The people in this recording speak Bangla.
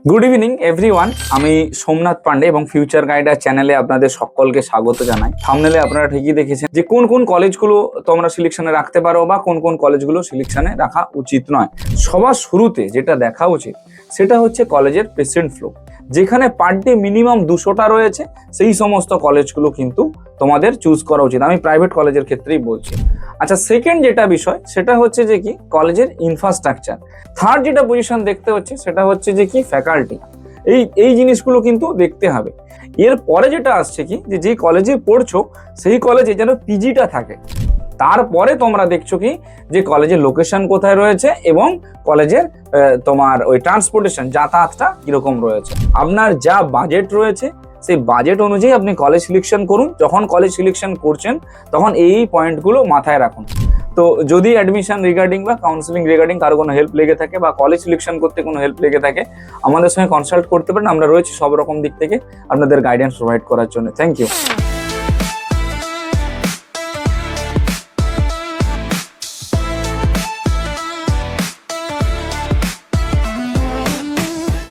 Good evening everyone. আমি সোমনাথ পান্ডে এবং ফিউচার গাইডার চ্যানেলে আপনাদের সকলকে স্বাগত জানাই। থাম্বনেলে আপনারা ঠিকই দেখেছেন যে কোন কোন কলেজগুলো তোমরা সিলেকশনে রাখতে পারো বা কোন কোন কলেজগুলো সিলেকশনে রাখা উচিত নয়। সবার শুরুতে যেটা দেখা উচিত সেটা হচ্ছে কলেজের পেশেন্ট ফ্লো। যেখানে পার ডে মিনিমাম 200টা রয়েছে সেই সমস্ত কলেজগুলো কিন্তু তোমাদের চুজ করা উচিত। আমি প্রাইভেট কলেজের ক্ষেত্রেই বলছি। আচ্ছা, সেকেন্ড যেটা বিষয় সেটা হচ্ছে যে কি কলেজের ইনফ্রাস্ট্রাকচার। থার্ড যেটা পজিশন দেখতে হচ্ছে সেটা হচ্ছে যে কি ফ্যাকাল্টি। এই জিনিসগুলো কিন্তু দেখতে হবে। এর পরে যেটা আসছে কি যে কলেজে পড়ছো সেই কলেজে যেন পিজিটা থাকে। তারপরে তোমরা দেখছো কি যে কলেজের লোকেশন কোথায় রয়েছে এবং কলেজের তোমার ওই ট্রান্সপোর্টেশন যাতায়াতটা কিরকম রয়েছে। আপনার যা বাজেট রয়েছে সেই বাজেট অনুযায়ী আপনি কলেজ সিলেকশন করুন। যখন কলেজ সিলেকশন করছেন তখন এই পয়েন্টগুলো মাথায় রাখুন। তো যদি অ্যাডমিশন রিগার্ডিং বা কাউন্সিলিং রিগার্ডিং কারো কোনো হেল্প লেগে থাকে বা কলেজ সিলেকশন করতে কোনো হেল্প লেগে থাকে, আমাদের সঙ্গে কনসাল্ট করতে পারেন। আমরা রয়েছি সব রকম দিক থেকে আপনাদের গাইডেন্স প্রোভাইড করার জন্য। Thank you.